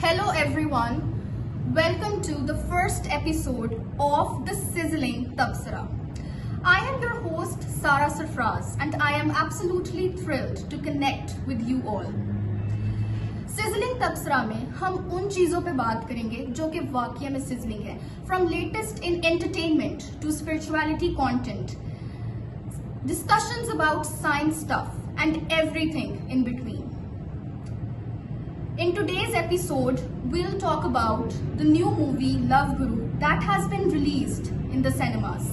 Hello everyone, welcome to the first episode of The Sizzling Tabsara. I am your host Sara Sarfraz and I am absolutely thrilled to connect with you all. Sizzling तबसरा में हम उन चीज़ों पे बात करेंगे जो कि वाकई में सिजलिंग है, from latest in entertainment to spirituality content, discussions about science stuff and everything in between. In today's episode, we'll talk about the new movie Love Guru that has been released in the cinemas.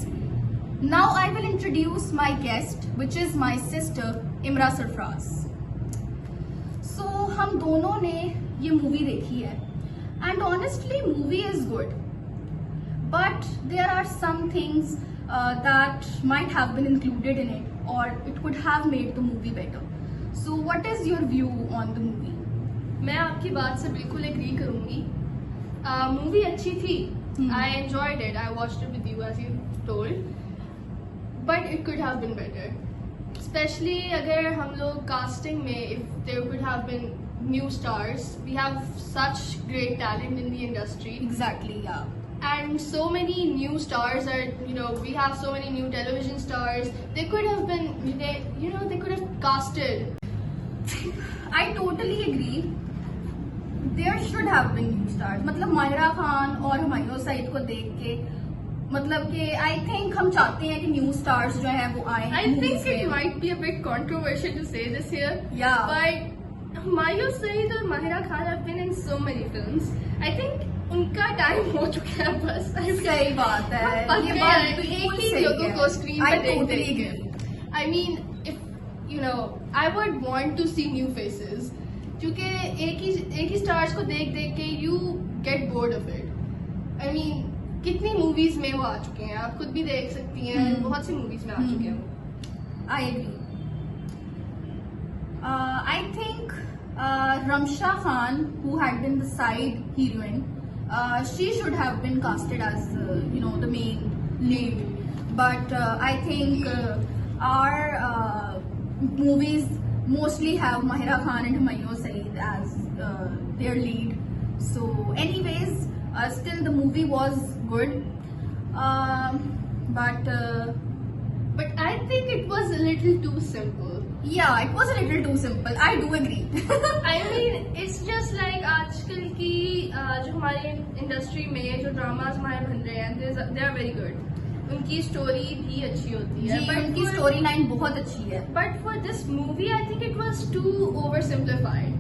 Now I will introduce my guest, which is my sister Imra Sarfraz. So हम दोनों ने ये movie देखी है and honestly movie is good, but there are some things that might have been included in it or it could have made the movie better. So what is your view on the movie? मैं आपकी बात से बिल्कुल agree करूंगी. Movie अच्छी थी. I enjoyed it. I watched it with you as you told. But it could have been better. Especially अगर हम लोग casting में, if there could have been new stars. We have such great talent in the industry. Exactly, yeah. And so many new stars are, we have so many new television stars. They could have been, they could have casted. I totally agree. There should have been new stars. मतलब माहिरा खान और हुमायूं सईद को देख के मतलब कि I think हम चाहते हैं कि new stars जो हैं वो आए. I think it might be a bit controversial to say this here. Yeah. But Humayun Saeed और Mahira Khan have been in so many films. I think उनका टाइम हो चुका है बस. सही बात है. ये बात बिल्कुल सही है. लोगों को स्क्रीन I पे totally देखते agree. I mean, if I would want to see new faces. क्योंकि एक ही स्टार्स को देख के you get bored of it. I mean, कितनी मूवीज में वो आ चुके हैं, आप खुद भी देख सकती हैं. बहुत सी मूवीज में आ चुके हैं वो. I agree. I think Ramsha Khan, who had been the side heroine, she should have been casted as the main lead. But I think our movies mostly have Mahira Khan and Humayun Saeed as their lead. So anyways, still the movie was good. But I think it was a little too simple. Yeah, it was a little too simple. I do agree. I mean, it's just like आजकल की जो हमारे industry में जो dramas हमारे बन रहे हैं, they are very good. उनकी स्टोरी भी अच्छी होती है. जी, उनकी स्टोरी लाइन बहुत अच्छी है. But for this movie, I think it was too oversimplified.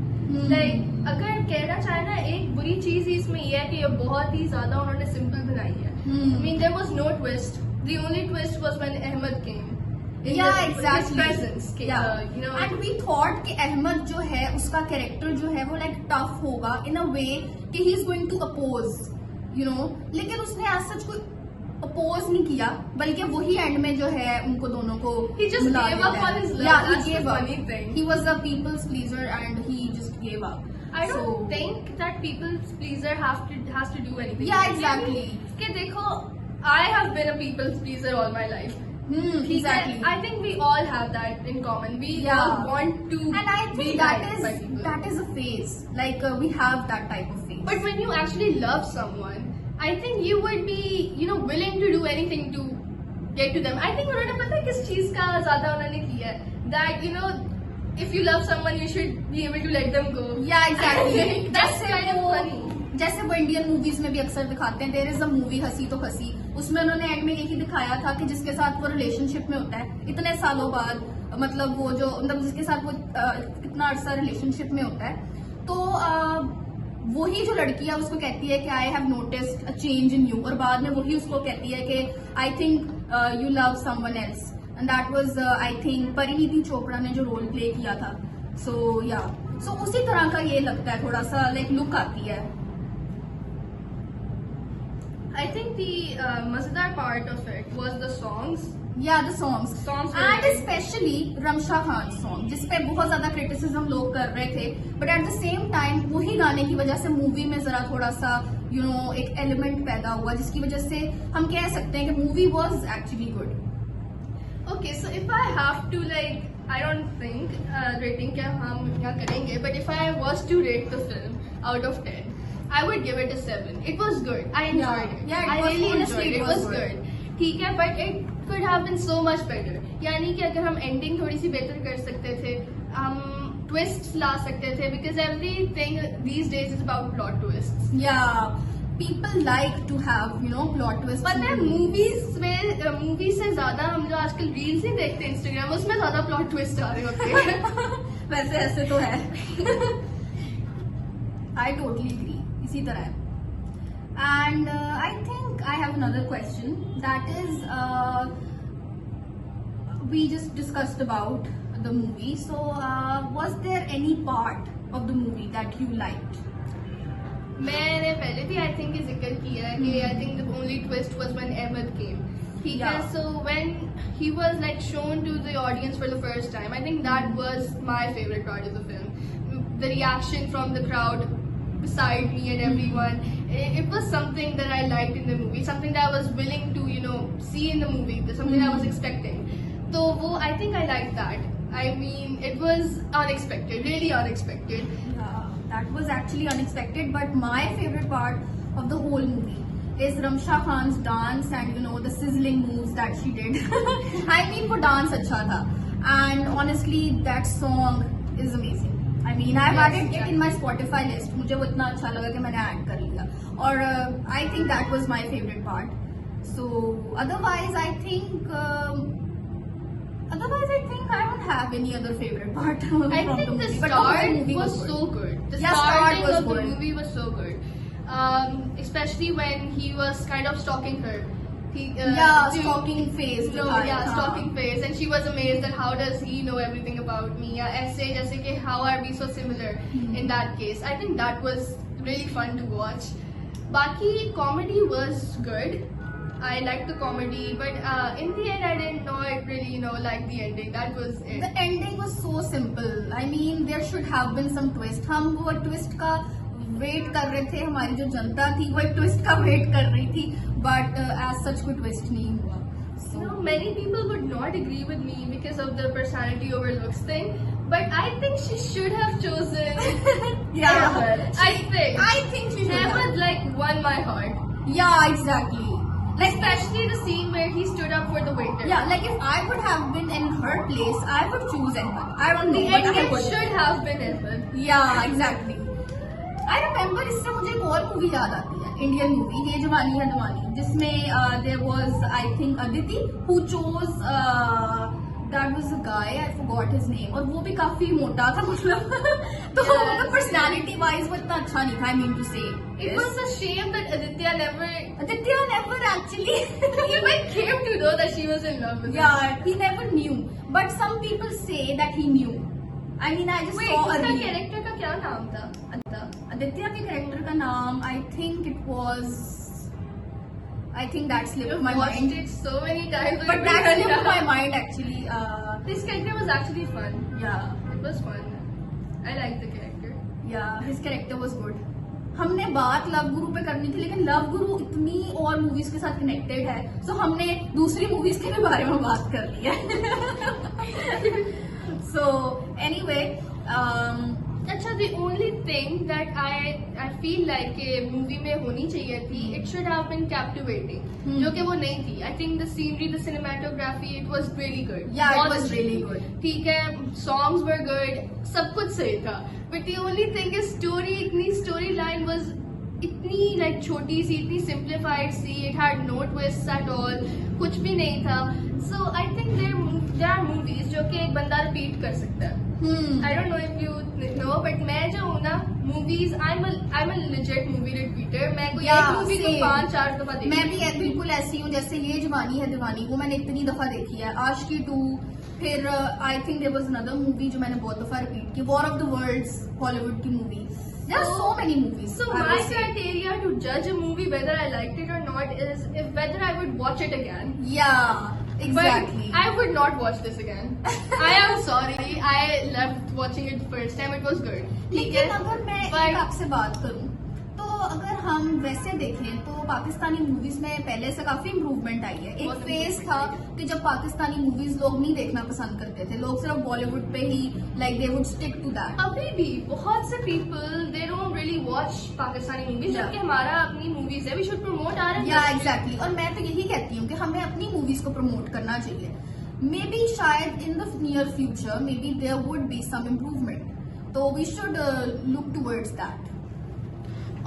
Like अगर कहना चाहे ना, एक बुरी चीज इसमें ये है कि ये बहुत ही ज्यादा उन्होंने सिंपल बनाई है. I mean, there was no twist. The only twist was when Ahmed came. Yeah, exactly. His presence came. Yeah. And we thought कि अहमद जो है उसका कैरेक्टर जो है वो like tough होगा in a way कि he is going to oppose, लेकिन उसने as such कोई oppose नहीं किया, बल्कि वही end में जो है उनको दोनों को he just gave up on his love. Yeah, that's he gave the up. funny thing. He was a people's pleaser and he just gave up. I don't think that people's pleaser has to do anything. Yeah, exactly. कि देखो, I have been a people's pleaser all my life. Exactly. I think we all have that in common. We all want to and I think be that is a phase. Like we have that type of phase. But when you actually love someone, I think you would be, willing to do anything to get to them. I think उन्होंने पता है किस चीज का ज़्यादा उन्होंने किया है. That if you love someone, you should be able to let them go. Yeah, exactly. That's kind of funny. जैसे वो इंडियन मूवीज में भी अक्सर दिखाते हैं, देयर इज अ मूवी हंसी तो हंसी, उसमें उन्होंने एंड में यही दिखाया था कि जिसके साथ वो रिलेशनशिप में होता है इतने सालों बाद, मतलब वो जो जिसके साथ वो कितना अरसा रिलेशनशिप में होता है, तो वही जो लड़की है उसको कहती है कि I have noticed a change in you, और बाद में वही उसको कहती है कि I think you love someone else, and that was I think Parineeti Chopra ने जो रोल प्ले किया था. सो उसी तरह का ये लगता है, थोड़ा सा लाइक लुक आती है. I think the mazedar part of it was the songs. Yeah, the songs. And especially Ramsha Khan's song, जिसपे बहुत ज्यादा क्रिटिसिज्म लोग कर रहे थे, but at the same time वही गाने की वजह से मूवी में जरा थोड़ा सा एक एलिमेंट पैदा हुआ जिसकी वजह से हम कह सकते हैं कि movie was actually good. Okay, so if I have to I don't think rating क्या हम यहाँ करेंगे, but if I was to rate the film out of 10, I would give it a 7. It was good. I enjoyed it. Yeah, I really honestly, enjoyed it. It was good. ठीक है, but it could have been so much better. यानी कि अगर हम ending थोड़ी सी बेहतर कर सकते थे, twists ला सकते थे, because everything these days is about plot twists. Yeah, people like to have plot twists. पता है मूवीज से ज्यादा हम जो आजकल रील्स ही देखते हैं इंस्टाग्राम, उसमें ज्यादा प्लॉट ट्विस्ट आ रहे होते हैं. वैसे ऐसे तो है. I totally agree. इसी तरह है. And I think I have another question. That is, we just discussed about the movie. So, was there any part of the movie that you liked? मैंने पहले भी आई थिंक जिक्र किया है कि I think the only twist was when Ahmed came. ठीक है, Yeah. So when he was like shown to the audience for the first time, I think that was my favourite part of the film. The reaction from the crowd beside me and everyone, it was something that I liked in the movie, something that I was willing to see in the movie, something I was expecting. So I think I liked that. I mean, it was unexpected, really unexpected. Yeah, that was actually unexpected. But my favorite part of the whole movie is Ramsha Khan's dance and the sizzling moves that she did. I mean, वो dance अच्छा था. And honestly, that song is amazing. I mean, I've Yes, added it in my Spotify list. मुझे वो इतना अच्छा लगा कि मैंने add कर लिया. और I think that was my favorite part. So otherwise, I think I don't have any other favorite part. I from think the movie. But whole start movie was good. so good. The Yeah, start starting was of the good. movie was so good. Especially when he was kind of stalking her. Stalking phase. No, yeah, stalking phase, and she was amazed that how does he know everything about me? Yeah, ऐसे जैसे कि how are we so similar in that case? I think that was really fun to watch. बाकी comedy was good. I liked the comedy, but in the end I did not really like the ending. That was it. The ending was so simple. I mean, there should have been some twist. हम वो twist का wait कर रहे थे, हमारी जो जनता थी वो एक ट्विस्ट का वेट कर रही थी, बट एज सच कोई ट्विस्ट नहीं हुआ. Many people would not agree with me because of the personality over looks thing, but I think she should have chosen Yeah. Ahmed. I think she should have. Ahmed like won my heart, Yeah, exactly. especially the scene where he stood up for the waiter. Yeah, like if I would have been in her place, I would choose Ahmed. I don't know, The but I ending would. should have been Ahmed. Yeah, exactly. I remember इससे मुझे एक और movie याद आती है, Indian movie, ये जवानी है दीवानी, जिसमें there was I think Aditi who chose that was a guy, I forgot his name, और वो भी काफी मोटा था मतलब. तो Yes. पर्सनालिटी वाइज वो इतना अच्छा नहीं था. I mean to say It was a shame that Aditya never never actually even came to know that she was in love with him. yeah, he never knew, but some people say that he knew. I mean, I just Wait, saw a उसका reel. Character का क्या नाम था? आदित्य के character का नाम I think it was, I think that slipped I've my watched mind. it so many times. But that slipped my mind actually. This character was actually fun. Yeah, It was fun. I liked the character. yeah, his character was good. हमने बात love गुरु पे करनी थी, लेकिन love गुरु इतनी और movies के साथ कनेक्टेड है, सो हमने दूसरी मूवीज के भी बारे में बात कर ली है. So anyway, अच्छा, the only thing that I feel like a movie में होनी चाहिए थी, it should have been captivating, जो कि वो नहीं थी. I think the scenery, the cinematography, it was really good. yeah, it बहुत was अच्छी really थी. good. ठीक है, songs were good, सब कुछ सही था. But the only thing is story line was इतनी like छोटी सी, इतनी simplified C. It had no twists at all. कुछ भी नहीं था. So I think there are movies जो कि एक बंदा repeat कर सकता है. I don't know if you know, but मैं जो हूँ ना, movies, I'm a legit movie repeater. मैं कोई Yeah, एक movie को same. 5-4 दफा देखती मैं भी बिल्कुल ऐसी हूँ, जैसे ये जवानी है दीवानी, वो मैंने इतनी दफा देखी है. आशिकी 2, फिर I think there was another movie जो मैंने बहुत दफा रिपीट की, War of the Worlds, Hollywood की movie. There are so many movies. So I my would say. criteria to judge a movie whether I liked it or not is if whether I would watch it again. Yeah, exactly. But I would not watch this again. I am sorry. I loved watching it first time. It was good. लेकिन अगर मैं But- एक आपसे बात करूं, तो अगर हम वैसे देखें तो पाकिस्तानी मूवीज में पहले से काफी इम्प्रूवमेंट आई है। एक बहुत फेज improvement था आई कि जब पाकिस्तानी मूवीज लोग नहीं देखना पसंद करते थे, लोग सिर्फ बॉलीवुड पे ही like they would stick to that. अभी भी बहुत से people they don't really watch Pakistani movies, Yeah. जबकि हमारा अपनी मूवीज है, वी शुड प्रमोट आवर या एग्जैक्टली, और मैं तो यही कहती हूँ कि हमें अपनी मूवीज को प्रमोट करना चाहिए। मे बी शायद in the near future maybe there would be some improvement, तो we should look towards that.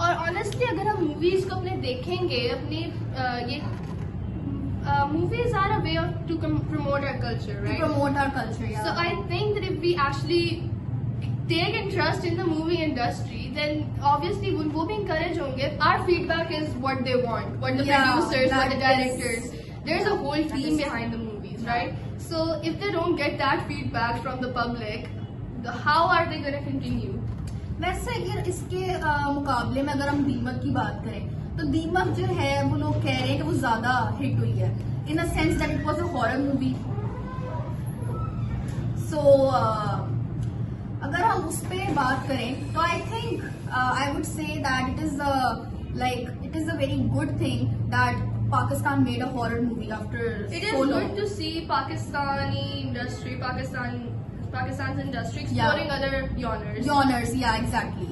और ऑनेस्टली अगर हम मूवीज को अपने देखेंगे, अपने ये movies are a way of to promote our culture, right? Promote our culture. So I think that if we actually take interest in the movie industry, then obviously वो भी encourage होंगे. Our feedback is what they want, what the Yeah, producers, what the that is- directors. There's a whole that team is- behind the movies, right? So if they don't get that feedback from the public, how are they going to continue? वैसे अगर इसके मुकाबले में अगर हम दीमक की बात करें तो दीमक जो है वो लोग कह रहे हैं कि वो ज्यादा हिट हुई है in a sense that it was a horror movie. So अगर हम उस पे बात करें तो I think I would say that it is a very good thing that Pakistan made a horror movie after It is so long. good to see Pakistani industry, Pakistan's industry exploring other genres. Genres, yeah, exactly.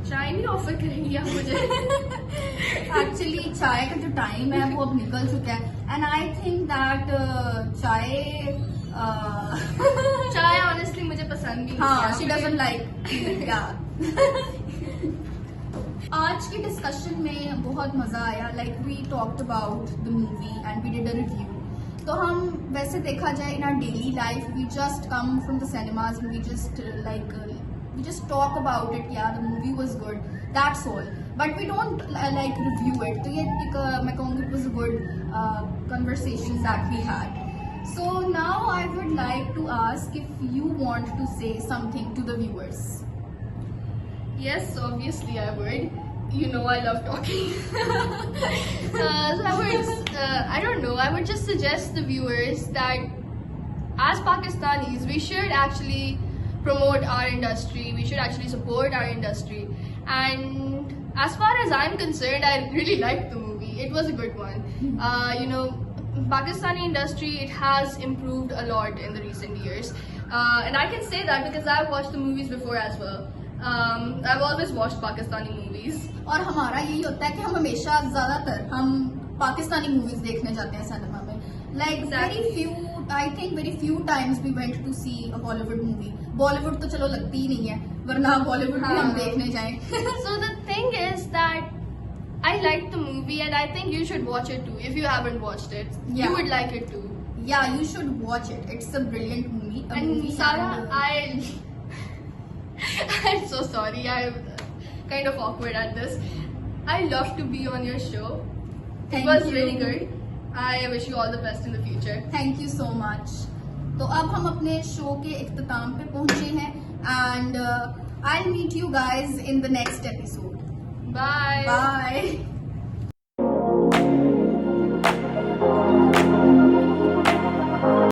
चाय नहीं offer करेंगी आप मुझे? Actually चाय का जो time है वो अब निकल चुका है एंड आई थिंक दैट चाय चाय ऑनेस्टली मुझे पसंद भी नहीं हाँ है। शी डजंट लाइक या। आज की डिस्कशन में बहुत मजा आया, like we talked about the movie and we did a review. तो हम वैसे देखा जाए in our daily life we just come from the cinemas, we just talk about it, yeah the movie was good, that's all, but we don't like review it. तो ये एक मैं कहूँगी it was a good conversation that we had. So now I would like to ask if you want to say something to the viewers. Yes, obviously I would. You know I love talking. So I would, I don't know, I would just suggest the viewers that as Pakistanis, we should actually promote our industry, we should actually support our industry. And as far as I'm concerned, I really liked the movie. It was a good one. You know, Pakistani industry, it has improved a lot in the recent years. And I can say that because I've watched the movies before as well. I've always watched Pakistani movies. और हमारा यही होता है कि हम हमेशा ज्यादातर हम पाकिस्तानी मूवीज देखने जाते हैं सिनेमा में। Like very few times we went to see a Bollywood movie. Bollywood तो चलो लगती ही नहीं है, वरना बॉलीवुड भी हम देखने जाएं। So the thing is that I liked the movie and I think you should watch it too. If you haven't watched it, Yeah. you would like it too. Yeah, you should watch it. It's a brilliant movie. And Sara, I'm so sorry. I'm kind of awkward at this. I love to be on your show. Thank It was you. really good. I wish you all the best in the future. Thank you so much. तो अब हम अपने show के इख्तिताम पे पहुंचे हैं and I meet you guys in the next episode. Bye. Bye.